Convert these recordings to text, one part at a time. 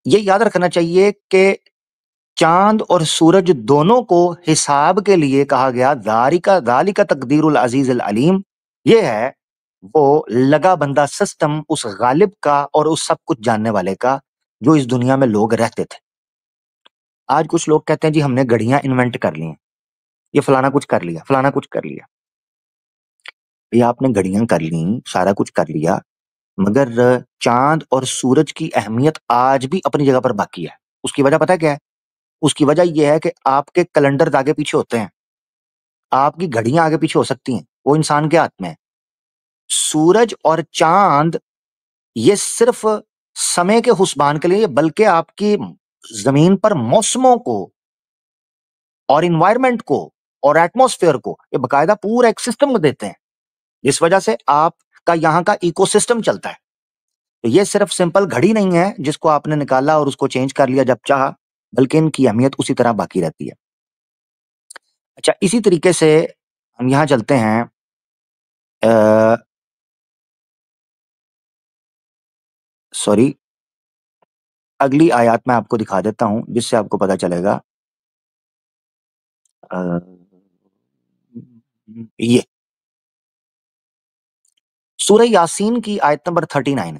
یہ یاد رکھنا چاہیے کہ چاند اور سورج دونوں کو حساب کے لیے کہا گیا ذالک تقدیر العزیز العلیم. یہ ہے وہ لگا بندہ سسٹم اس غالب کا اور اس سب کچھ جاننے والے کا جو اس دنیا میں لوگ رہتے تھے. آج کچھ لوگ کہتے ہیں جی ہم نے گھڑیاں انوینٹ کر لی ہیں، یہ فلانا کچھ کر لیا، فلانا کچھ کر لیا. یہ آپ نے گھڑیاں کر لی، سارا کچھ کر لیا، مگر چاند اور سورج کی اہمیت آج بھی اپنی جگہ پر باقی ہے. اس کی وجہ پتہ کیا ہے؟ اس کی وجہ یہ ہے کہ آپ کے کیلنڈر آگے پیچھے ہوتے ہیں، آپ کی گھڑیاں آگے پیچھے ہو سکتی ہیں، وہ انسان کے ہاتھ میں ہے. سورج اور چاند یہ صرف سمے کے حسبان کے لیے بلکہ آپ کی زمین پر موسموں کو اور انوائرمنٹ کو اور ایٹماسفیئر کو یہ باقاعدہ پورا ایک سسٹم دیتے ہیں، جس وجہ سے آپ کا یہاں کا ایکو سسٹم چلتا ہے. تو یہ صرف سمپل گھڑی نہیں ہے جس کو آپ نے نکالا اور اس کو چینج کر لیا جب چاہا، بلکہ ان کی اہمیت اسی طرح باقی رہتی ہے. اچھا، اسی طریقے سے ہم یہاں چلتے ہیں سوری اگلی آیات میں آپ کو دکھا دیتا ہوں جس سے آپ کو پتا چلے گا. یہ سورہ یاسین کی آیت نمبر 39 ہے.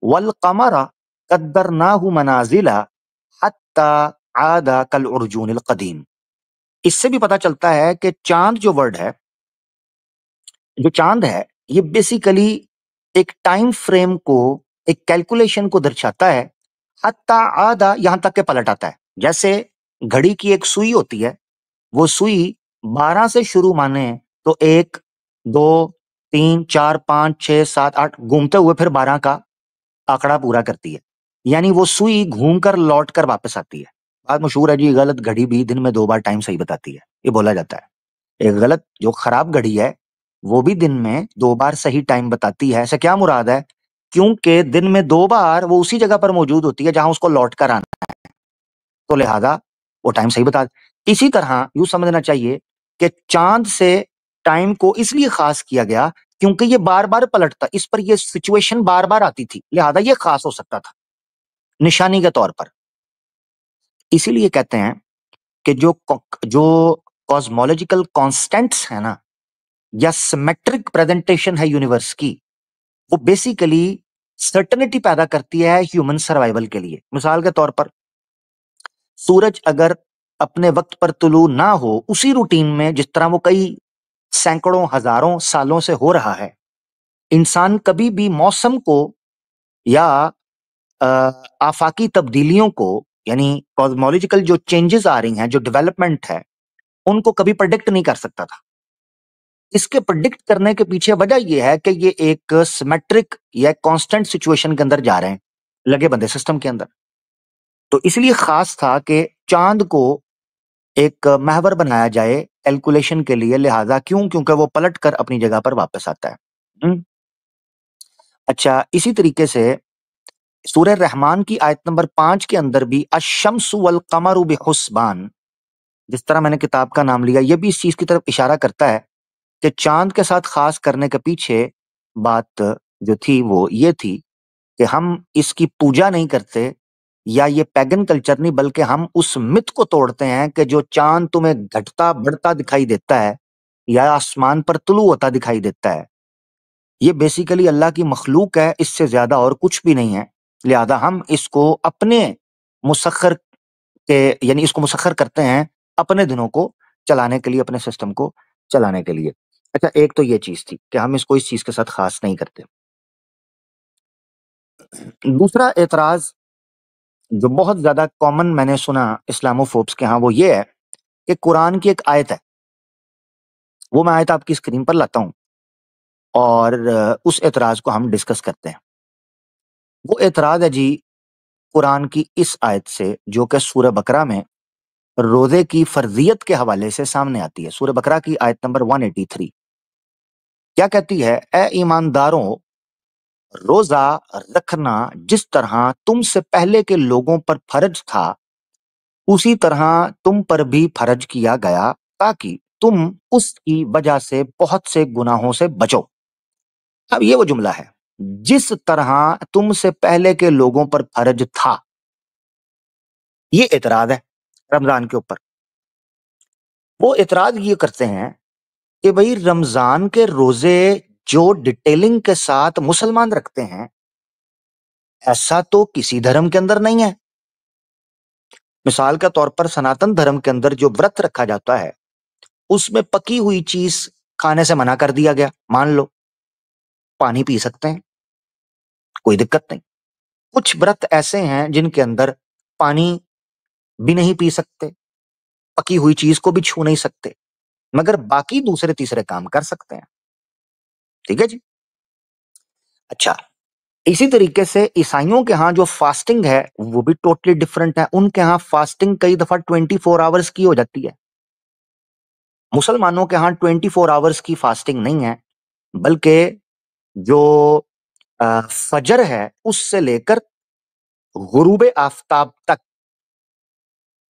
والقمر قدرناہ منازل حتی عاد کالعرجون القدیم. اس سے بھی پتا چلتا ہے کہ چاند جو ورڈ ہے، جو چاند ہے، یہ بیسیکلی ایک ٹائم فریم کو، ایک کیلکولیشن کو درشاتا ہے. حتی عاد یہاں تک کہ پلٹ آتا ہے. جیسے گھڑی کی ایک سوئی ہوتی ہے، وہ سوئی 12 سے شروع مانے تو 1 2 3 4 5 6 7 8 گھومتے ہوئے پھر 12 کا آنکڑا پورا کرتی ہے. یعنی وہ سوئی گھوم کر لوٹ کر واپس آتی ہے. بات مشہور ہے جی، غلط گھڑی بھی دن میں 2 بار ٹائم صحیح بتاتی ہے، یہ بولا جاتا ہے. ایک غلط جو خراب گھڑی ہے وہ بھی دن میں 2 بار صحیح ٹائم بتاتی ہے. ایسا کیا مراد ہے؟ کیونکہ دن میں 2 بار وہ اسی جگہ پر موجود ہوتی ہے جہاں اس کو لوٹ کر آنا ہے، تو لہذا وہ ٹائم صحیح بتا. اسی طرح یوں سمجھنا چاہیے کہ چاند سے ٹائم کو اس لیے خاص کیا گیا کیونکہ یہ بار بار پلٹتا، اس پر یہ سچویشن بار بار آتی تھی، لہذا یہ خاص ہو سکتا تھا نشانی کے طور پر. اسی لیے کہتے ہیں کہ جو کاسمولوجیکل کانسٹنٹس ہیں نا، یا سیمیٹرک پریزنٹیشن ہے یونیورس کی، وہ بیسیکلی سرٹنٹی پیدا کرتی ہے ہیومن سروائیول کے لیے. مثال کے طور پر سورج اگر اپنے وقت پر طلوع نہ ہو اسی روٹین میں جس طرح وہ کئی سینکڑوں ہزاروں سالوں سے ہو رہا ہے، انسان کبھی بھی موسم کو یا آفاقی تبدیلیوں کو، یعنی کاسمولوجیکل جو چینجز آ رہی ہیں، جو ڈیولپمنٹ ہے، ان کو کبھی پرڈکٹ نہیں کر سکتا تھا. اس کے پرڈکٹ کرنے کے پیچھے وجہ یہ ہے کہ یہ ایک سیمیٹرک یا کانسٹنٹ سچویشن کے اندر جا رہے ہیں، لگے بندے سسٹم کے اندر. تو اس لیے خاص تھا کہ چاند کو ایک محور بنایا جائے کیلکولیشن کے لیے. لہذا کیونکہ وہ پلٹ کر اپنی جگہ پر واپس آتا ہے. اچھا، اسی طریقے سے سورہ رحمان کی آیت نمبر 5 کے اندر بھی الشمس والقمر بحسبان، جس طرح میں نے کتاب کا نام لیا، یہ بھی اس چیز کی طرف اشارہ کرتا ہے کہ چاند کے ساتھ خاص کرنے کے پیچھے بات جو تھی وہ یہ تھی کہ ہم اس کی پوجا نہیں کرتے، یا یہ پیگن کلچر نہیں، بلکہ ہم اس مت کو توڑتے ہیں کہ جو چاند تمہیں گھٹتا بڑھتا دکھائی دیتا ہے یا آسمان پر طلوع ہوتا دکھائی دیتا ہے، یہ بیسیکلی اللہ کی مخلوق ہے، اس سے زیادہ اور کچھ بھی نہیں ہے. لہذا ہم اس کو اپنے مسخر کے، یعنی اس کو مسخر کرتے ہیں اپنے دنوں کو چلانے کے لیے، اپنے سسٹم کو چلانے کے لیے. اچھا، ایک تو یہ چیز تھی کہ ہم اس کو اس چیز کے ساتھ خاص نہیں کرتے. دوسرا اعتراض جو بہت زیادہ کامن میں نے سنا اسلامو فوبس کے ہاں، وہ یہ ہے کہ قرآن کی ایک آیت ہے، وہ میں آیت آپ کی اسکرین پر لاتا ہوں اور اس اعتراض کو ہم ڈسکس کرتے ہیں. وہ اعتراض ہے جی قرآن کی اس آیت سے جو کہ سورہ بقرہ میں روزے کی فرضیت کے حوالے سے سامنے آتی ہے. سورہ بقرہ کی آیت نمبر 183 کیا کہتی ہے؟ اے ایمانداروں، روزہ رکھنا جس طرح تم سے پہلے کے لوگوں پر فرض تھا اسی طرح تم پر بھی فرض کیا گیا تاکہ تم اس کی وجہ سے بہت سے گناہوں سے بچو. اب یہ وہ جملہ ہے، جس طرح تم سے پہلے کے لوگوں پر فرض تھا. یہ اعتراض ہے رمضان کے اوپر. وہ اعتراض یہ کرتے ہیں کہ بھائی رمضان کے روزے جو ڈیٹیلنگ کے ساتھ مسلمان رکھتے ہیں ایسا تو کسی دھرم کے اندر نہیں ہے. مثال کے طور پر سناتن دھرم کے اندر جو ورت رکھا جاتا ہے اس میں پکی ہوئی چیز کھانے سے منع کر دیا گیا. مان لو پانی پی سکتے ہیں، کوئی دقت نہیں. کچھ ورت ایسے ہیں جن کے اندر پانی بھی نہیں پی سکتے، پکی ہوئی چیز کو بھی چھو نہیں سکتے، مگر باقی دوسرے تیسرے کام کر سکتے ہیں. ٹھیک ہے جی. اچھا، اسی طریقے سے عیسائیوں کے ہاں جو فاسٹنگ ہے وہ بھی ٹوٹلی ڈفرنٹ ہے. ان کے ہاں فاسٹنگ کئی دفعہ 24 آورز کی ہو جاتی ہے. مسلمانوں کے ہاں 24 آورز کی فاسٹنگ نہیں ہے، بلکہ جو فجر ہے اس سے لے کر غروب آفتاب تک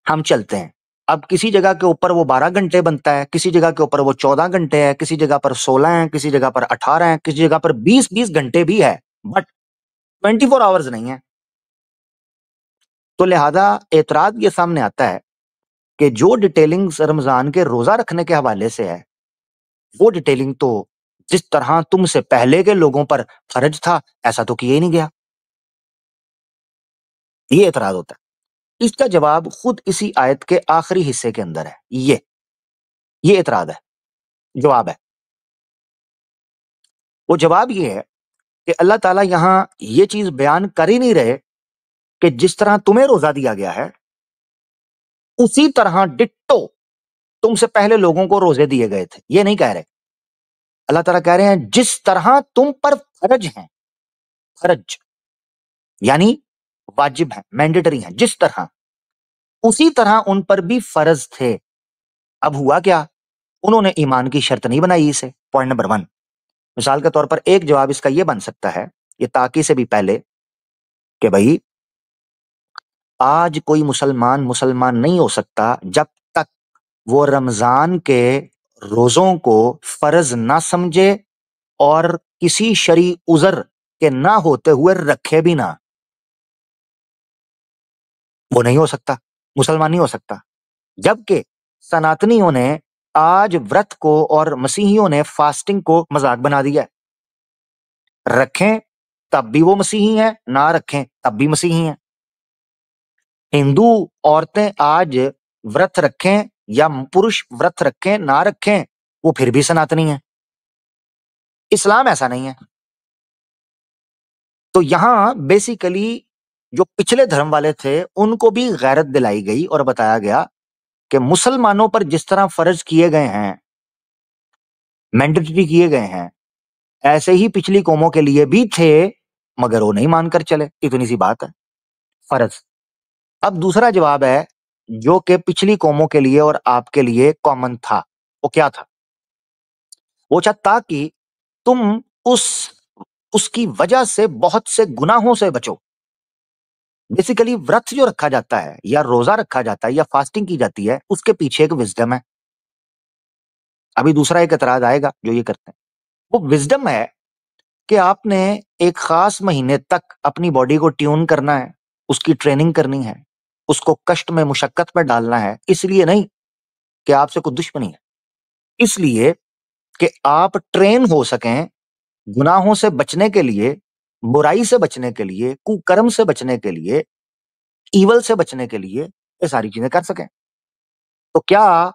ہم چلتے ہیں. اب کسی جگہ کے اوپر وہ 12 گھنٹے بنتا ہے، کسی جگہ کے اوپر وہ 14 گھنٹے ہے، کسی جگہ پر 16 ہیں، کسی جگہ پر 18 ہیں، کسی جگہ پر 20 گھنٹے بھی ہے، بٹ 24 آورز نہیں ہے. تو لہذا اعتراض یہ سامنے آتا ہے کہ جو ڈیٹیلنگ رمضان کے روزہ رکھنے کے حوالے سے ہے وہ ڈیٹیلنگ تو جس طرح تم سے پہلے کے لوگوں پر فرض تھا ایسا تو کیا ہی نہیں گیا. یہ اعتراض ہوتا ہے. اس کا جواب خود اسی آیت کے آخری حصے کے اندر ہے. یہ اعتراض ہے، جواب ہے. وہ جواب یہ ہے کہ اللہ تعالیٰ یہاں یہ چیز بیان کر ہی نہیں رہے کہ جس طرح تمہیں روزہ دیا گیا ہے اسی طرح ڈٹو تم سے پہلے لوگوں کو روزے دیے گئے تھے. یہ نہیں کہہ رہے. اللہ تعالیٰ کہہ رہے ہیں جس طرح تم پر فرض ہیں، فرض یعنی واجب ہیں، مینڈیٹری ہیں، جس طرح اسی طرح ان پر بھی فرض تھے. اب ہوا کیا؟ انہوں نے ایمان کی شرط نہیں بنائی اسے. Point number 1. مثال کے طور پر ایک جواب اس کا یہ بن سکتا ہے، یہ تاکید سے بھی پہلے، کہ بھائی آج کوئی مسلمان نہیں ہو سکتا جب تک وہ رمضان کے روزوں کو فرض نہ سمجھے اور کسی شرعی عذر کے نہ ہوتے ہوئے رکھے بھی نہ. وہ نہیں ہو سکتا، مسلمان نہیں ہو سکتا. جبکہ سناتنیوں نے آج ورت کو اور مسیحیوں نے فاسٹنگ کو مذاق بنا دیا ہے. رکھیں تب بھی وہ مسیحی ہیں، نہ رکھیں تب بھی مسیحی ہیں. ہندو عورتیں آج ورت رکھیں یا پروش ورت رکھیں نہ رکھیں وہ پھر بھی سناتنی ہیں. اسلام ایسا نہیں ہے. تو یہاں بیسیکلی جو پچھلے دھرم والے تھے ان کو بھی غیرت دلائی گئی اور بتایا گیا کہ مسلمانوں پر جس طرح فرض کیے گئے ہیں، مینڈیٹری کیے گئے ہیں، ایسے ہی پچھلی قوموں کے لیے بھی تھے، مگر وہ نہیں مان کر چلے. اتنی سی بات ہے، فرض. اب دوسرا جواب ہے جو کہ پچھلی قوموں کے لیے اور آپ کے لیے کامن تھا. وہ کیا تھا؟ وہ چاہتا کہ تم اس کی وجہ سے بہت سے گناہوں سے بچو. بیسیکلی ورت جو رکھا جاتا ہے یا روزہ رکھا جاتا ہے یا فاسٹنگ کی جاتی ہے اس کے پیچھے ایک وزڈم ہے. ابھی دوسرا ایک اعتراض آئے گا جو یہ کرتے ہیں. وہ وزڈم ہے کہ آپ نے ایک خاص مہینے تک اپنی باڈی کو ٹیون کرنا ہے، اس کی ٹریننگ کرنی ہے، اس کو کشٹ میں مشقت میں ڈالنا ہے. اس لیے نہیں کہ آپ سے کوئی دشمنی ہے، اس لیے کہ آپ ٹرین ہو سکیں گناہوں سے بچنے کے لیے، برائی سے بچنے کے لیے، کوکرم سے بچنے کے لیے، ایول سے بچنے کے لیے یہ ساری چیزیں کر سکیں. تو کیا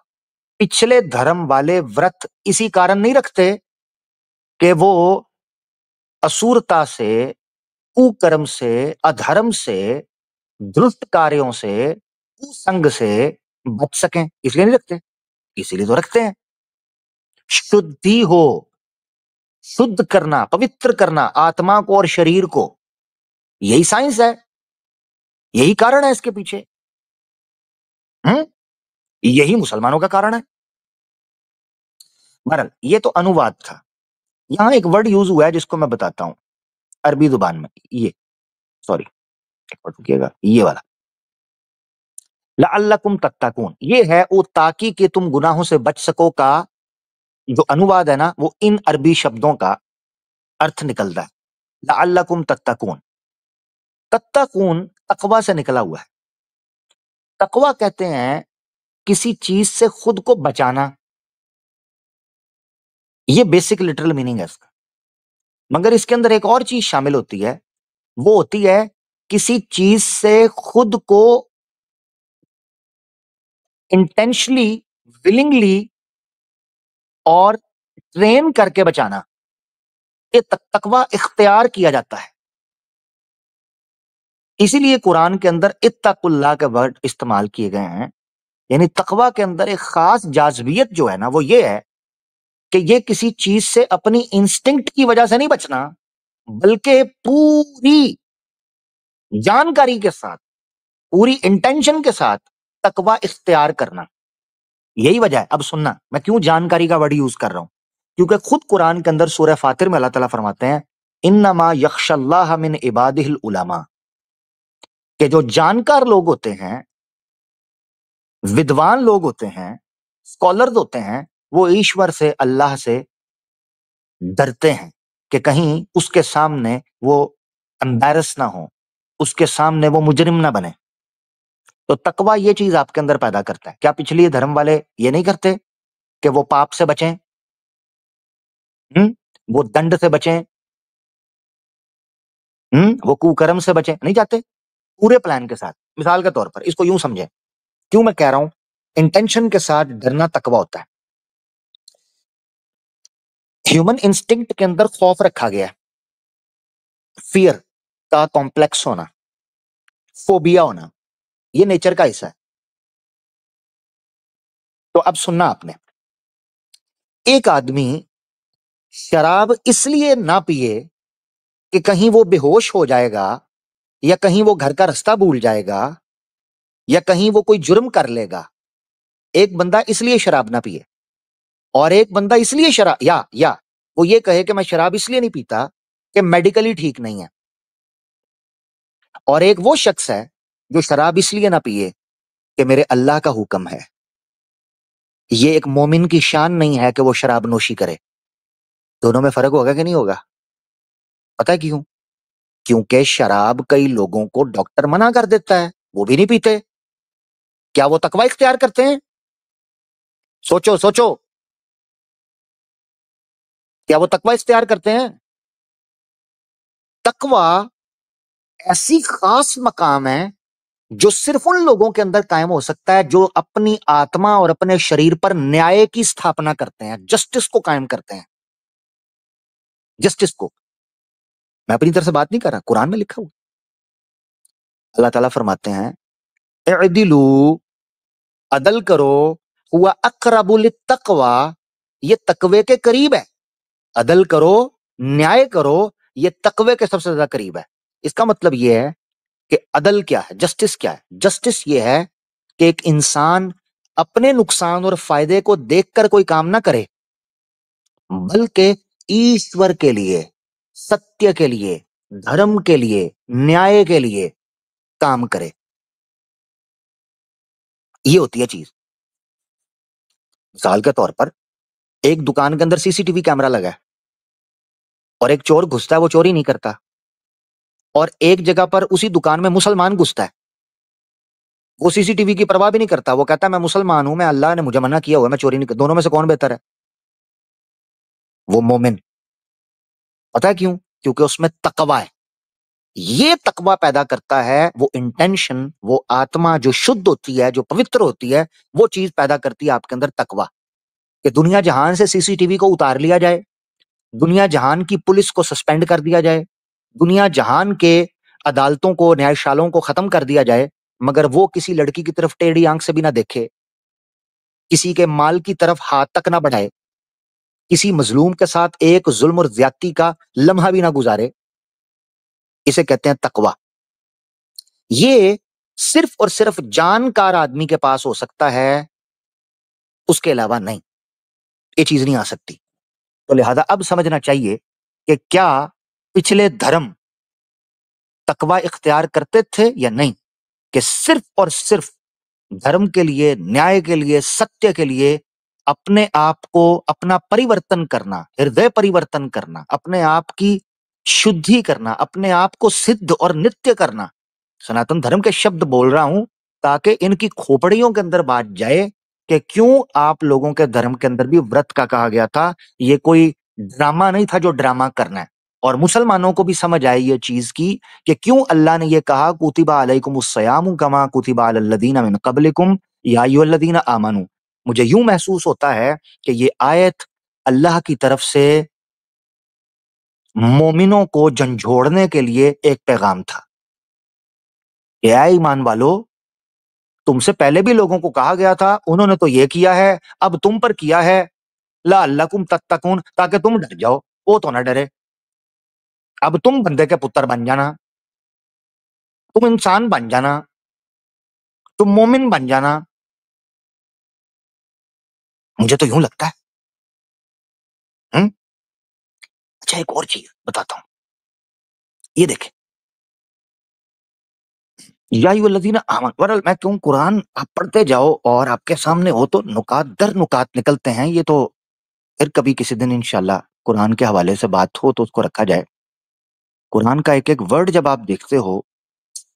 پچھلے دھرم والے ورت اسی کارن نہیں رکھتے کہ وہ اسورتا سے، کوکرم سے، ادھرم سے، درست کاریوں سے، سنگ سے بچ سکیں؟ اس لیے نہیں رکھتے. اسی لیے تو رکھتے ہیں. شدھی ہو، شدھ کرنا، پوتر کرنا آتما کو اور شریر کو، یہی سائنس ہے، یہی کارن ہے اس کے پیچھے. یہی مسلمانوں کا کارن ہے. بہرحال یہ تو انواد تھا. یہاں ایک ورڈ یوز ہوا ہے جس کو میں بتاتا ہوں عربی زبان میں. یہ سوری رکیے گا، یہ والا لعلکم تتقون، یہ ہے وہ تاکہ کہ تم گناہوں سے بچ سکو کا جو انواد ہے نا، وہ ان عربی شبدوں کا ارتھ نکلتا ہے. لعلکم تتقون، تتقون تقوی سے نکلا ہوا ہے. تقوی کہتے ہیں کسی چیز سے خود کو بچانا، یہ بیسک لٹرل میننگ ہے اس کا، مگر اس کے اندر ایک اور چیز شامل ہوتی ہے، وہ ہوتی ہے کسی چیز سے خود کو انٹینشلی، ولنگلی اور ٹرین کر کے بچانا، یہ تقوی اختیار کیا جاتا ہے۔ اسی لیے قرآن کے اندر اتقوا اللہ کے ورڈ استعمال کیے گئے ہیں، یعنی تقوی کے اندر ایک خاص جاذبیت جو ہے نا وہ یہ ہے کہ یہ کسی چیز سے اپنی انسٹنکٹ کی وجہ سے نہیں بچنا، بلکہ پوری جانکاری کے ساتھ، پوری انٹینشن کے ساتھ تقوی اختیار کرنا۔ یہی وجہ ہے، اب سننا میں کیوں جانکاری کا ورڈ یوز کر رہا ہوں، کیونکہ خود قرآن کے اندر سورہ فاتر میں اللہ تعالیٰ فرماتے ہیں انما یخشی اللہ من عبادہ العلماء، کہ جو جانکار لوگ ہوتے ہیں، ودوان لوگ ہوتے ہیں، اسکالرز ہوتے ہیں، وہ ایشور سے، اللہ سے ڈرتے ہیں کہ کہیں اس کے سامنے وہ امبیرس نہ ہو، اس کے سامنے وہ مجرم نہ بنے۔ تو تقوی یہ چیز آپ کے اندر پیدا کرتا ہے۔ کیا پچھلی دھرم والے یہ نہیں کرتے کہ وہ پاپ سے بچیں، وہ دنڈ سے بچیں، وہ کوکرم سے بچیں؟ نہیں چاہتے، پورے پلان کے ساتھ۔ مثال کے طور پر اس کو یوں سمجھیں، کیوں میں کہہ رہا ہوں انٹینشن کے ساتھ ڈرنا تقوی ہوتا ہے۔ ہیومن انسٹنکٹ کے اندر خوف رکھا گیا ہے، فیئر کا کمپلیکس ہونا، فوبیا ہونا، یہ نیچر کا حصہ ہے۔ تو اب سننا آپ نے، ایک آدمی شراب اس لیے نہ پیے کہ کہیں وہ بے ہوش ہو جائے گا، یا کہیں وہ گھر کا رستہ بھول جائے گا، یا کہیں وہ کوئی جرم کر لے گا۔ ایک بندہ اس لیے شراب نہ پیے، اور ایک بندہ اس لیے شراب یا وہ یہ کہے کہ میں شراب اس لیے نہیں پیتا کہ میڈیکلی ٹھیک نہیں ہے، اور ایک وہ شخص ہے جو شراب اس لیے نہ پیے کہ میرے اللہ کا حکم ہے۔ یہ ایک مومن کی شان نہیں ہے کہ وہ شراب نوشی کرے۔ دونوں میں فرق ہوگا کہ نہیں ہوگا؟ پتہ ہے کیوں؟ کیونکہ شراب کئی لوگوں کو ڈاکٹر منع کر دیتا ہے، وہ بھی نہیں پیتے۔ کیا وہ تقوی اختیار کرتے ہیں؟ سوچو سوچو، کیا وہ تقوی اختیار کرتے ہیں؟ تقوی ایسی خاص مقام ہے جو صرف ان لوگوں کے اندر قائم ہو سکتا ہے جو اپنی آتما اور اپنے شریر پر نیائے کی استھاپنا کرتے ہیں، جسٹس کو قائم کرتے ہیں۔ جسٹس کو میں اپنی طرف سے بات نہیں کر رہا، قرآن میں لکھا ہوا۔ اللہ تعالیٰ فرماتے ہیں اعدلو، عدل کرو، ہوا اقرب للتقوی، یہ تقوی کے قریب ہے۔ عدل کرو، نیائے کرو، یہ تقوی کے سب سے زیادہ قریب ہے۔ اس کا مطلب یہ ہے کہ عدل کیا ہے، جسٹس کیا ہے؟ جسٹس یہ ہے کہ ایک انسان اپنے نقصان اور فائدے کو دیکھ کر کوئی کام نہ کرے، بلکہ ایشور کے لیے، ستیہ کے لیے، دھرم کے لیے، نیائے کے لیے کام کرے۔ یہ ہوتی ہے چیز۔ مثال کے طور پر ایک دکان کے اندر سی سی ٹی وی کیمرہ لگا ہے، اور ایک چور گھستا ہے، وہ چوری نہیں کرتا، اور ایک جگہ پر اسی دکان میں مسلمان گھستا ہے، وہ سی سی ٹی وی کی پرواہ بھی نہیں کرتا، وہ کہتا ہے میں مسلمان ہوں، میں اللہ نے مجھے منع کیا ہوا ہے، میں چوری نہیں کرتا۔ دونوں میں سے کون بہتر ہے؟ وہ مومن۔ پتہ ہے کیوں؟ کیونکہ اس میں تقوی ہے۔ یہ تقوی پیدا کرتا ہے وہ انٹینشن، وہ آتما جو شدھ ہوتی ہے، جو پوتر ہوتی ہے، وہ چیز پیدا کرتی ہے آپ کے اندر تقوی، کہ دنیا جہان سے سی سی ٹی وی کو اتار لیا جائے، دنیا جہان کی پولیس کو سسپینڈ کر دیا جائے، دنیا جہان کے عدالتوں کو، نیاشالوں کو ختم کر دیا جائے، مگر وہ کسی لڑکی کی طرف ٹیڑھی آنکھ سے بھی نہ دیکھے، کسی کے مال کی طرف ہاتھ تک نہ بڑھائے، کسی مظلوم کے ساتھ ایک ظلم اور زیادتی کا لمحہ بھی نہ گزارے۔ اسے کہتے ہیں تقوی۔ یہ صرف اور صرف جانکار آدمی کے پاس ہو سکتا ہے، اس کے علاوہ نہیں، یہ چیز نہیں آ سکتی۔ تو لہذا اب سمجھنا چاہیے کہ کیا پچھلے دھرم تقوی اختیار کرتے تھے یا نہیں، کہ صرف اور صرف دھرم کے لیے، نیائے کے لیے، ستیہ کے لیے اپنے آپ کو، اپنا پریورتن کرنا، ہردے پریورتن کرنا، اپنے آپ کی شدھی کرنا، اپنے آپ کو سدھ اور نتیہ کرنا۔ سناتن دھرم کے شبد بول رہا ہوں تاکہ ان کی کھوپڑیوں کے اندر بات جائے کہ کیوں آپ لوگوں کے دھرم کے اندر بھی ورت کا کہا گیا تھا، یہ کوئی ڈرامہ نہیں تھا جو ڈرامہ کرنا ہے، اور مسلمانوں کو بھی سمجھ آئی یہ چیز کی کہ کیوں اللہ نے یہ کہا کتب علیکم الصیام کما کتب علی الذین من قبلکم یا ایھا الذین آمنوا۔ مجھے یوں محسوس ہوتا ہے کہ یہ آیت اللہ کی طرف سے مومنوں کو جھنجھوڑنے کے لیے ایک پیغام تھا کہ اے ایمان والو، تم سے پہلے بھی لوگوں کو کہا گیا تھا، انہوں نے تو یہ کیا ہے، اب تم پر کیا ہے، لعلکم تتقون، تاکہ تم ڈر جاؤ، وہ تو نہ ڈرے۔ اب تم بندے کے پتر بن جانا، تم انسان بن جانا، تم مومن بن جانا۔ مجھے تو یوں لگتا ہے۔ اچھا ایک اور چیز بتاتا ہوں، یہ دیکھیں، یا ایھا الذین آمنوا، ورل میں کیوں قرآن آپ پڑھتے جاؤ اور آپ کے سامنے ہو تو نکات در نکات نکلتے ہیں، یہ تو پھر کبھی کسی دن انشاءاللہ قرآن کے حوالے سے بات ہو تو اس کو رکھا جائے۔ قرآن کا ایک ایک ورڈ جب آپ دیکھتے ہو،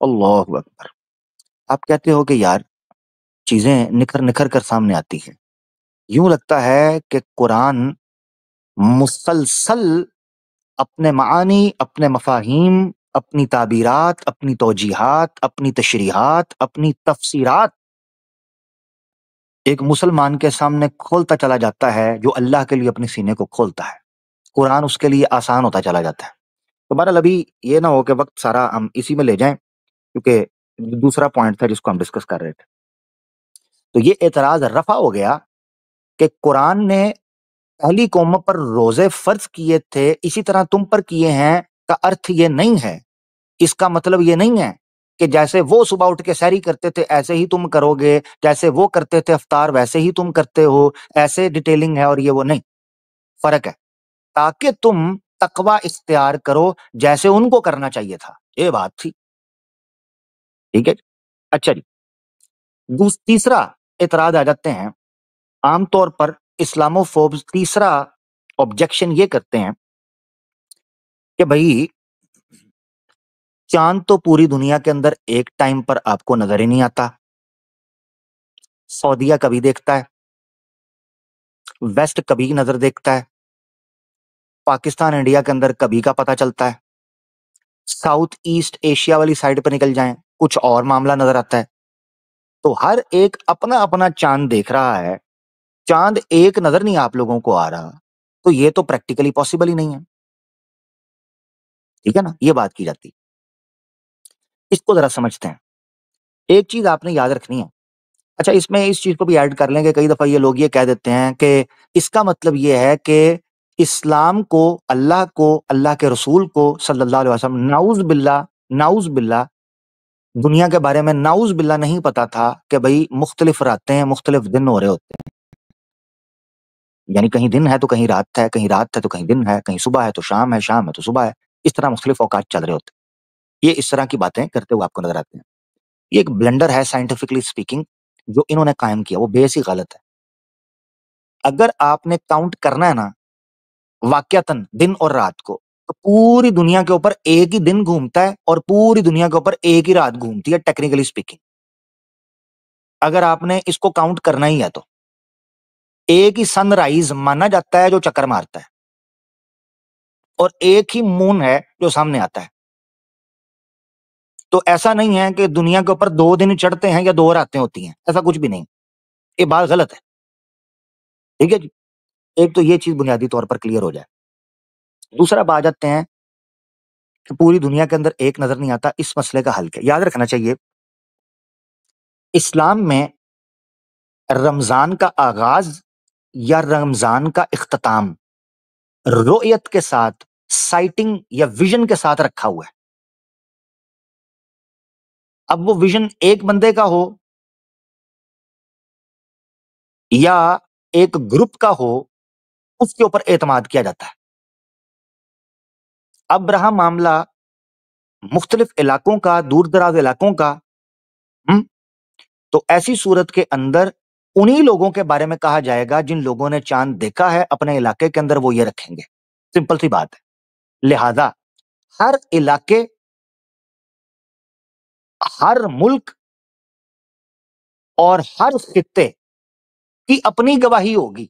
اللہ اکبر، آپ کہتے ہو کہ یار چیزیں نکھر نکھر کر سامنے آتی ہیں، یوں لگتا ہے کہ قرآن مسلسل اپنے معانی، اپنے مفاہیم، اپنی تعبیرات، اپنی توجیحات، اپنی تشریحات، اپنی تفسیرات ایک مسلمان کے سامنے کھولتا چلا جاتا ہے، جو اللہ کے لیے اپنے سینے کو کھولتا ہے، قرآن اس کے لیے آسان ہوتا چلا جاتا ہے۔ تو بہرحال ابھی یہ نہ ہو کہ وقت سارا ہم اسی میں لے جائیں، کیونکہ دوسرا پوائنٹ تھا جس کو ہم ڈسکس کر رہے تھے۔ تو یہ اعتراض رفع ہو گیا کہ قرآن نے پہلی قوموں پر روزے فرض کیے تھے، اسی طرح تم پر کیے ہیں، کا ارتھ یہ نہیں ہے، اس کا مطلب یہ نہیں ہے کہ جیسے وہ صبح اٹھ کے سحری کرتے تھے ایسے ہی تم کرو گے، جیسے وہ کرتے تھے افطار ویسے ہی تم کرتے ہو، ایسے ڈیٹیلنگ ہے، اور یہ وہ نہیں، فرق ہے، تاکہ تم تقوی اختیار کرو جیسے ان کو کرنا چاہیے تھا، یہ بات تھی، ٹھیک ہے۔ اچھا جی، تیسرا اعتراض آ جاتے ہیں، عام طور پر اسلامو فوبز تیسرا آبجیکشن یہ کرتے ہیں کہ بھائی چاند تو پوری دنیا کے اندر ایک ٹائم پر آپ کو نظر ہی نہیں آتا، سعودیہ کبھی دیکھتا ہے، ویسٹ کبھی نظر دیکھتا ہے، پاکستان انڈیا کے اندر کبھی کا پتہ چلتا ہے، ساؤتھ ایسٹ ایشیا والی سائڈ پہ نکل جائیں کچھ اور معاملہ نظر آتا ہے۔ تو ہر ایک اپنا اپنا چاند دیکھ رہا ہے، چاند ایک نظر نہیں آپ لوگوں کو آ رہا، تو یہ تو پریکٹیکلی پاسبل ہی نہیں ہے، ٹھیک ہے نا، یہ بات کی جاتی، اس کو ذرا سمجھتے ہیں۔ ایک چیز آپ نے یاد رکھنی ہے، اچھا اس میں اس چیز کو بھی ایڈ کر لیں کہ کئی دفعہ یہ لوگ یہ کہہ دیتے ہیں کہ اس کا مطلب یہ ہے کہ اسلام کو، اللہ کے رسول کو صلی اللہ علیہ وسلم، نعوذ باللہ دنیا کے بارے میں نعوذ باللہ نہیں پتا تھا کہ بھئی مختلف راتیں مختلف دن ہو رہے ہوتے ہیں، یعنی کہیں دن ہے تو کہیں رات ہے، کہیں رات ہے تو کہیں دن ہے، کہیں صبح ہے تو شام ہے، شام ہے تو صبح ہے، اس طرح مختلف اوقات چل رہے ہوتے ہیں۔ یہ اس طرح کی باتیں کرتے ہوئے آپ کو نظر آتے ہیں۔ یہ ایک بلنڈر ہے سائنٹیفکلی سپیکنگ جو انہوں نے قائم کیا، وہ بیس ہی غلط ہے۔ اگر آپ نے کاؤنٹ کرنا ہے نا واقعتاً دن اور رات کو، تو پوری دنیا کے اوپر ایک ہی دن گھومتا ہے اور پوری دنیا کے اوپر ایک ہی رات گھومتی ہے ٹیکنیکلی سپیکنگ، اگر آپ نے اس کو کاؤنٹ کرنا ہی ہے تو ایک ہی سن رائز مانا جاتا ہے جو چکر مارتا ہے، اور ایک ہی مون ہے جو سامنے آتا ہے۔ تو ایسا نہیں ہے کہ دنیا کے اوپر 2 دن چڑھتے ہیں یا 2 راتیں ہوتی ہیں، ایسا کچھ بھی نہیں، یہ بات غلط ہے، ٹھیک ہے جی۔ ایک تو یہ چیز بنیادی طور پر کلیئر ہو جائے۔ دوسرا بات جاتے ہیں کہ پوری دنیا کے اندر ایک نظر نہیں آتا، اس مسئلے کا حل کیا؟ یاد رکھنا چاہیے اسلام میں رمضان کا آغاز یا رمضان کا اختتام رؤیت کے ساتھ، سائٹنگ یا ویژن کے ساتھ رکھا ہوا ہے۔ اب وہ ویژن ایک بندے کا ہو یا ایک گروپ کا ہو، اس کے اوپر اعتماد کیا جاتا ہے۔ اب رہا معاملہ مختلف علاقوں کا، دور دراز علاقوں کا، تو ایسی صورت کے اندر انہی لوگوں کے بارے میں کہا جائے گا جن لوگوں نے چاند دیکھا ہے اپنے علاقے کے اندر، وہ یہ رکھیں گے، سمپل سی بات ہے۔ لہذا ہر علاقے، ہر ملک اور ہر خطے کی اپنی گواہی ہوگی.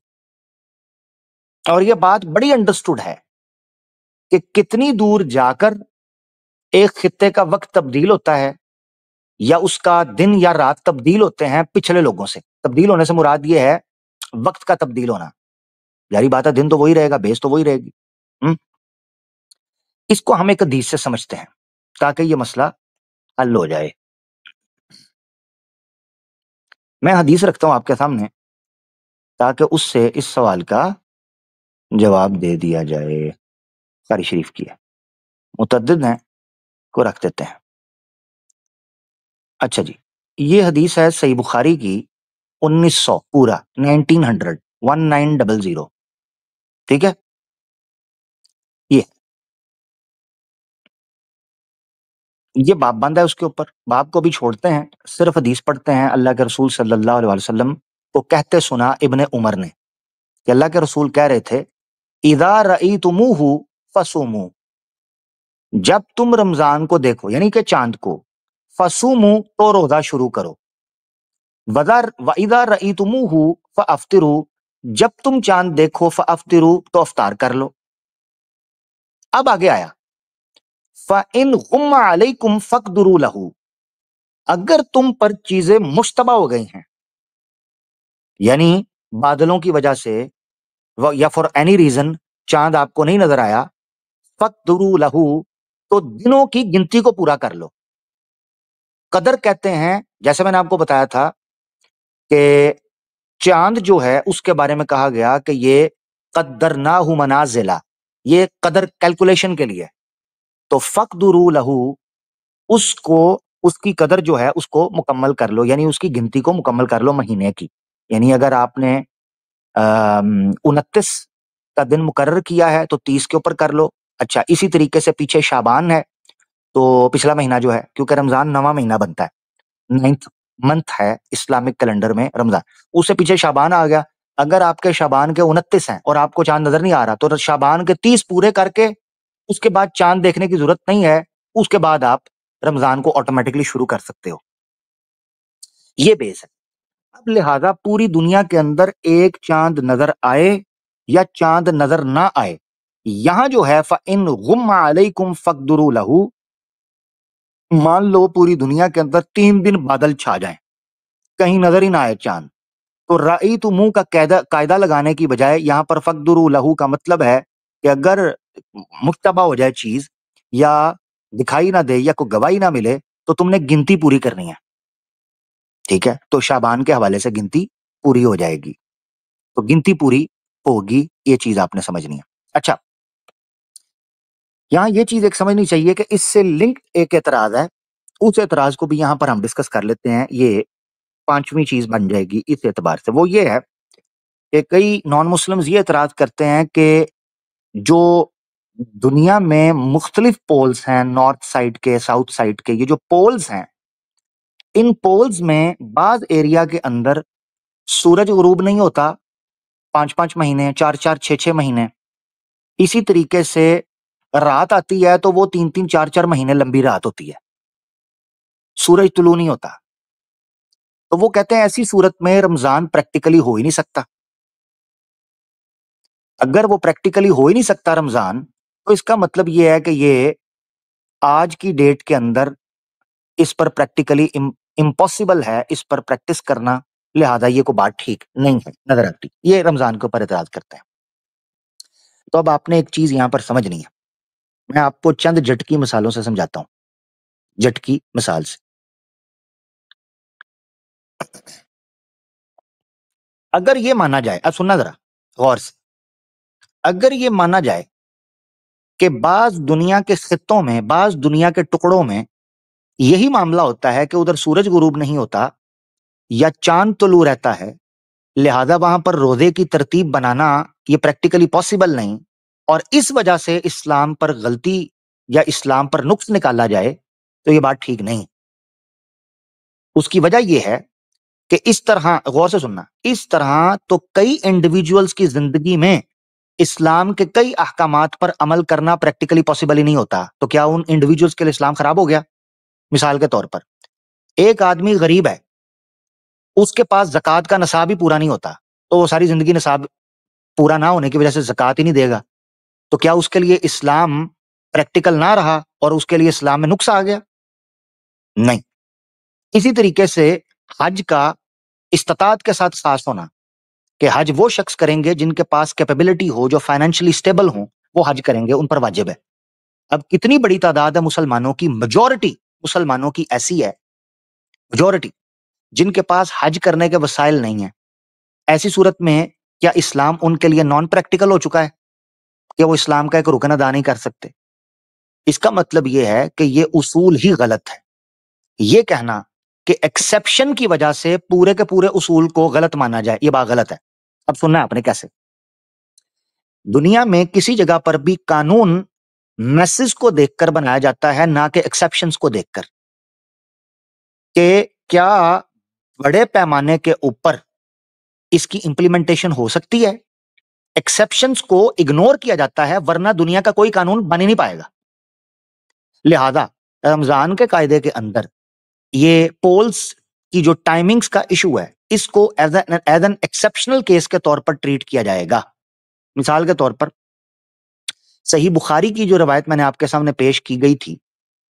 اور یہ بات بڑی انڈرسٹوڈ ہے کہ کتنی دور جا کر ایک خطے کا وقت تبدیل ہوتا ہے یا اس کا دن یا رات تبدیل ہوتے ہیں پچھلے لوگوں سے. تبدیل ہونے سے مراد یہ ہے وقت کا تبدیل ہونا. یاری بات ہے، دن تو وہی رہے گا، بیس تو وہی رہے گی. اس کو ہم ایک حدیث سے سمجھتے ہیں تاکہ یہ مسئلہ حل ہو جائے. میں حدیث رکھتا ہوں آپ کے سامنے تاکہ اس سے اس سوال کا جواب دے دیا جائے. بخاری شریف کی ہے، متعدد ہیں، کو رکھ دیتے ہیں. اچھا جی، یہ حدیث ہے صحیح بخاری کی 1900 پورا 1900. ٹھیک ہے، یہ باب بند ہے اس کے اوپر. باب کو بھی چھوڑتے ہیں، صرف حدیث پڑھتے ہیں. اللہ کے رسول صلی اللہ علیہ وسلم کو کہتے سنا ابن عمر نے کہ اللہ کے رسول کہہ رہے تھے اذا رأیتموہ فصوموا، جب تم رمضان کو دیکھو یعنی کہ چاند کو، فصوموا تو روزہ شروع کرو، وَإِذَا رَأَيْتُمُوهُ فَأَفْطِرُوا، جب تم چاند دیکھو فَأَفْطِرُوا تو افطار کر لو. اب آگے آیا فَإِنْ غُمَّ عَلَيْكُمْ فَاقْدُرُوا لَهُ، اگر تم پر چیزیں مشتبہ ہو گئی ہیں یعنی بادلوں کی وجہ سے یا فار اینی ریزن چاند آپ کو نہیں نظر آیا، فَاقْدُرُوا لَهُ تو دنوں کی گنتی کو پورا کر لو. قدر کہتے ہیں، جیسے میں نے آپ کو بتایا تھا کہ چاند جو ہے اس کے بارے میں کہا گیا کہ یہ قدرناہ منازلہ، یہ قدر کیلکولیشن کے لیے. تو فقدروا لہ، اس کو، اس کی قدر جو ہے اس کو مکمل کر لو، یعنی اس کی گنتی کو مکمل کر لو مہینے کی. یعنی اگر آپ نے 29 کا دن مقرر کیا ہے تو 30 کے اوپر کر لو. اچھا، اسی طریقے سے پیچھے شعبان ہے تو پچھلا مہینہ جو ہے، کیونکہ رمضان 9واں مہینہ بنتا ہے، 9th منتھ ہے اسلامک کیلنڈر میں رمضان، اس سے پیچھے شعبان آ گیا. اگر آپ کے شعبان کے 29 ہیں اور آپ کو چاند نظر نہیں آ رہا تو شعبان کے 30 پورے کر کے اس کے بعد چاند دیکھنے کی ضرورت نہیں ہے، اس کے بعد آپ رمضان کو آٹومیٹکلی شروع کر سکتے ہو. یہ بیس ہے. اب لہذا پوری دنیا کے اندر ایک چاند نظر آئے یا چاند نظر نہ آئے، یہاں جو ہے فَإِنْ غُمَّ عَلَيْكُمْ فَاقْدُرُوا لَهُ، مان لو پوری دنیا کے اندر 3 دن بادل چھا جائیں، کہیں نظر ہی نہ آئے چاند، تو رأیتموہ کا قاعدہ لگانے کی بجائے یہاں پر فقدروا لہو کا مطلب ہے کہ اگر مشتبہ ہو جائے چیز یا دکھائی نہ دے یا کوئی گواہی نہ ملے تو تم نے گنتی پوری کرنی ہے. ٹھیک ہے، تو شعبان کے حوالے سے گنتی پوری ہو جائے گی، تو گنتی پوری ہوگی، یہ چیز آپ نے سمجھنی ہے. اچھا، یہاں یہ چیز ایک سمجھنی چاہیے کہ اس سے لنک ایک اعتراض ہے، اس اعتراض کو بھی یہاں پر ہم ڈسکس کر لیتے ہیں. یہ 5ویں چیز بن جائے گی اس اعتبار سے. وہ یہ ہے کہ کئی نان مسلمز یہ اعتراض کرتے ہیں کہ جو دنیا میں مختلف پولز ہیں، نارتھ سائڈ کے، ساؤتھ سائڈ کے، یہ جو پولز ہیں، ان پولز میں بعض ایریا کے اندر سورج غروب نہیں ہوتا 5 مہینے، 4 مہینے. اسی طریقے سے رات آتی ہے تو وہ 3 4 مہینے لمبی رات ہوتی ہے، سورج طلوع نہیں ہوتا. تو وہ کہتے ہیں ایسی صورت میں رمضان پریکٹیکلی ہو ہی نہیں سکتا. اگر وہ پریکٹیکلی ہو ہی نہیں سکتا رمضان، تو اس کا مطلب یہ ہے کہ یہ آج کی ڈیٹ کے اندر اس پر پریکٹیکلی امپاسبل ہے اس پر پریکٹس کرنا، لہذا یہ کوئی بات ٹھیک نہیں ہے نظر آتی. یہ رمضان کے اوپر اعتراض کرتے ہیں. تو اب آپ نے ایک چیز یہاں پر سمجھنی ہے، میں آپ کو چند جھٹکی مثالوں سے سمجھاتا ہوں. جھٹکی مثال سے، اگر یہ مانا جائے، اب سننا ذرا غور سے، اگر یہ مانا جائے کہ بعض دنیا کے خطوں میں، بعض دنیا کے ٹکڑوں میں یہی معاملہ ہوتا ہے کہ ادھر سورج غروب نہیں ہوتا یا چاند طلوع رہتا ہے، لہذا وہاں پر روزے کی ترتیب بنانا یہ پریکٹیکلی پاسبل نہیں، اور اس وجہ سے اسلام پر غلطی یا اسلام پر نقص نکالا جائے، تو یہ بات ٹھیک نہیں. اس کی وجہ یہ ہے کہ اس طرح، غور سے سننا، اس طرح تو کئی انڈیویجولز کی زندگی میں اسلام کے کئی احکامات پر عمل کرنا پریکٹیکلی پاسبل ہی نہیں ہوتا. تو کیا ان انڈیویجولز کے لیے اسلام خراب ہو گیا؟ مثال کے طور پر ایک آدمی غریب ہے، اس کے پاس زکوٰۃ کا نصاب ہی پورا نہیں ہوتا، تو وہ ساری زندگی نصاب پورا نہ ہونے کی وجہ سے زکوٰۃ ہی نہیں دے گا، تو کیا اس کے لیے اسلام پریکٹیکل نہ رہا اور اس کے لیے اسلام میں نقص آ گیا؟ نہیں۔ اسی طریقے سے حج کا استطاعت کے ساتھ خاص ہونا، کہ حج وہ شخص کریں گے جن کے پاس کیپیبلٹی ہو، جو فائنینشلی اسٹیبل ہوں، وہ حج کریں گے، ان پر واجب ہے۔ اب کتنی بڑی تعداد ہے مسلمانوں کی، میجورٹی مسلمانوں کی ایسی ہے، میجورٹی جن کے پاس حج کرنے کے وسائل نہیں ہیں۔ ایسی صورت میں کیا اسلام ان کے لیے نان پریکٹیکل ہو چکا ہے کہ وہ اسلام کا ایک رکن ادا نہیں کر سکتے؟ اس کا مطلب یہ ہے کہ یہ اصول ہی غلط ہے۔ یہ کہنا کہ ایکسیپشن کی وجہ سے پورے کے پورے اصول کو غلط مانا جائے، یہ بات غلط ہے۔ اب سننا ہے آپ نے کیسے۔ دنیا میں کسی جگہ پر بھی قانون میسز کو دیکھ کر بنایا جاتا ہے، نہ کہ ایکسیپشنز کو دیکھ کر، کہ کیا بڑے پیمانے کے اوپر اس کی امپلیمنٹیشن ہو سکتی ہے۔ ایکسیپشنز کو اگنور کیا جاتا ہے، ورنہ دنیا کا کوئی قانون بن ہی نہیں پائے گا۔ لہذا رمضان کے قاعدے کے اندر یہ پولز کی جو ٹائمنگز کا ایشو ہے، اس کو ایز این ایکسیپشنل کیس کے طور پر ٹریٹ کیا جائے گا۔ مثال کے طور پر صحیح بخاری کی جو روایت میں نے آپ کے سامنے پیش کی گئی تھی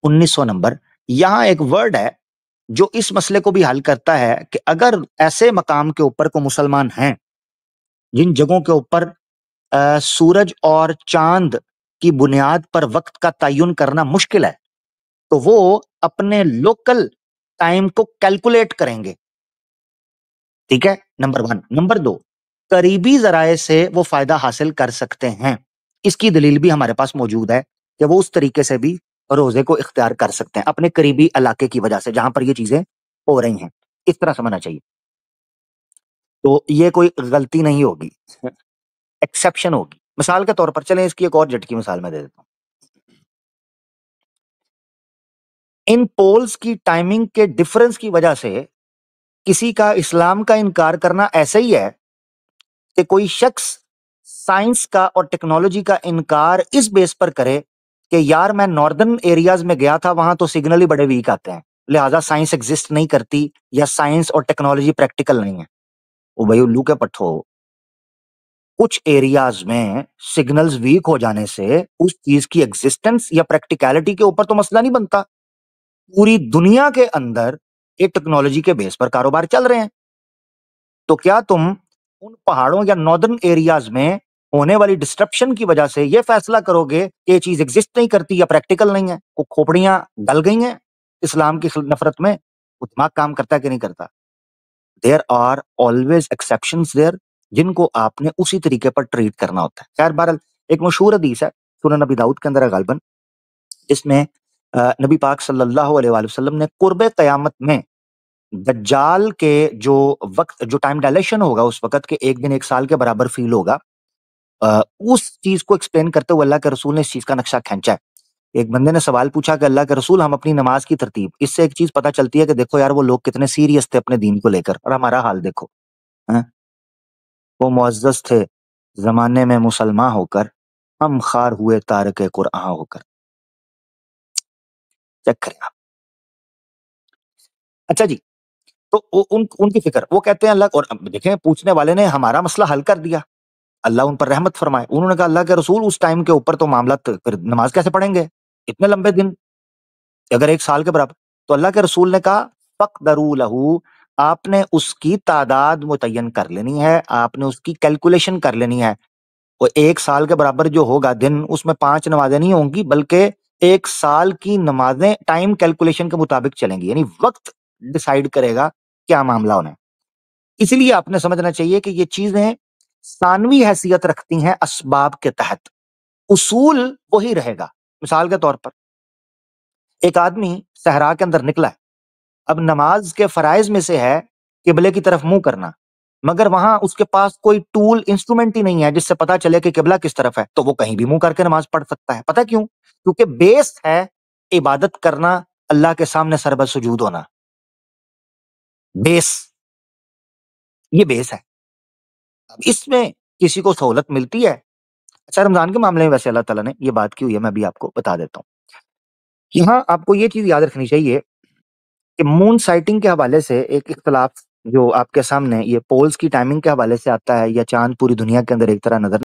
1900 نمبر، یہاں ایک ورڈ ہے جو اس مسئلے کو بھی حل کرتا ہے کہ اگر ایسے مقام کے اوپر کو مسلمان ہیں جن جگہوں کے اوپر سورج اور چاند کی بنیاد پر وقت کا تعین کرنا مشکل ہے، تو وہ اپنے لوکل ٹائم کو کیلکولیٹ کریں گے۔ ٹھیک ہے، نمبر 1۔ نمبر 2، قریبی ذرائع سے وہ فائدہ حاصل کر سکتے ہیں۔ اس کی دلیل بھی ہمارے پاس موجود ہے کہ وہ اس طریقے سے بھی روزے کو اختیار کر سکتے ہیں اپنے قریبی علاقے کی وجہ سے جہاں پر یہ چیزیں ہو رہی ہیں۔ اس طرح سمجھنا چاہیے، تو یہ کوئی غلطی نہیں ہوگی، ایکسیپشن ہوگی۔ مثال کے طور پر چلیں اس کی ایک اور جھٹکی مثال میں دے دیتا ہوں۔ ان پولز کی ٹائمنگ کے ڈفرنس کی وجہ سے کسی کا اسلام کا انکار کرنا ایسا ہی ہے کہ کوئی شخص سائنس کا اور ٹیکنالوجی کا انکار اس بیس پر کرے کہ یار میں ناردرن ایریاز میں گیا تھا، وہاں تو سگنل ہی بڑے ویک آتے ہیں، لہٰذا سائنس ایگزسٹ نہیں کرتی یا سائنس اور ٹیکنالوجی پریکٹیکل نہیں ہے۔ وہ بھائی الو کے پٹھو، کچھ ایریاز میں سگنلز ویک ہو جانے سے اس چیز کی ایگزسٹنس یا پریکٹیکلٹی کے اوپر تو مسئلہ نہیں بنتا۔ پوری دنیا کے اندر ایک ٹیکنالوجی کے بیس پر کاروبار چل رہے ہیں، تو کیا تم ان پہاڑوں یا ناردرن ایریاز میں ہونے والی ڈسٹرپشن کی وجہ سے یہ فیصلہ کرو گے کہ یہ چیز ایگزسٹ نہیں کرتی یا پریکٹیکل نہیں ہے؟ وہ کھوپڑیاں گل گئی ہیں اسلام کی نفرت میں؟ وہ دماغ کام کرتا ہے کہ نہیں کرتا؟ دیر آر آلویز ایکسیپشنز دیر، جن کو آپ نے اسی طریقے پر ٹریٹ کرنا ہوتا ہے۔ خیر بہرحال ایک مشہور حدیث ہے سنن نبی داؤد کے اندر ہے غالباً، اس میں نبی پاک صلی اللہ علیہ وآلہ وسلم نے قرب قیامت میں دجال کے جو وقت، جو ٹائم ڈائلیشن ہوگا اس وقت کے ایک دن ایک سال کے برابر فیل ہوگا، اس چیز کو ایکسپلین کرتے ہوئے اللہ کے رسول نے اس چیز کا نقشہ کھینچا ہے۔ ایک بندے نے سوال پوچھا کہ اللہ کے رسول ہم اپنی نماز کی ترتیب، اس سے ایک چیز پتہ چلتی ہے کہ دیکھو یار وہ لوگ کتنے سیریس تھے اپنے دین کو لے کر، اور ہمارا حال دیکھو، وہ معزز تھے زمانے میں مسلمان ہو کر، ہم خار ہوئے تارک قرآن ہو کر۔ چیک کریں آپ۔ اچھا جی، تو ان کی فکر، وہ کہتے ہیں اللہ، اور دیکھیں پوچھنے والے نے ہمارا مسئلہ حل کر دیا، اللہ ان پر رحمت فرمائے۔ انہوں نے کہا اللہ کے رسول اس ٹائم کے اوپر تو معاملات، پھر نماز کیسے پڑھیں گے اتنے لمبے دن اگر ایک سال کے برابر؟ تو اللہ کے رسول نے کہا فقدروا لہ، آپ نے اس کی تعداد متعین کر لینی ہے، آپ نے اس کی کیلکولیشن کر لینی ہے۔ وہ ایک سال کے برابر جو ہوگا دن، اس میں 5 نمازیں نہیں ہوں گی، بلکہ ایک سال کی نمازیں ٹائم کیلکولیشن کے مطابق چلیں گی، یعنی وقت ڈیسائیڈ کرے گا کیا معاملہ ہونا ہے۔ اسی لیے آپ نے سمجھنا چاہیے کہ یہ چیزیں ثانوی حیثیت رکھتی ہیں اسباب کے تحت، اصول وہی رہے گا۔ مثال کے طور پر ایک آدمی صحرا کے اندر نکلا ہے، اب نماز کے فرائض میں سے ہے قبلے کی طرف منہ کرنا، مگر وہاں اس کے پاس کوئی ٹول انسٹرومنٹ ہی نہیں ہے جس سے پتا چلے کہ قبلہ کس طرف ہے، تو وہ کہیں بھی منہ کر کے نماز پڑھ سکتا ہے۔ پتہ کیوں؟ کیونکہ بیس ہے عبادت کرنا، اللہ کے سامنے سربت سجود ہونا، بیس، یہ بیس ہے۔ اب اس میں کسی کو سہولت ملتی ہے۔ اچھا رمضان کے معاملے میں ویسے اللہ تعالیٰ نے یہ بات کی ہوئی ہے، میں بھی آپ کو بتا دیتا ہوں۔ یہاں آپ کو یہ چیز یاد رکھنی چاہیے کہ مون سائٹنگ کے حوالے سے ایک اختلاف جو آپ کے سامنے یہ پولز کی ٹائمنگ کے حوالے سے آتا ہے، یا چاند پوری دنیا کے اندر ایک طرح نظر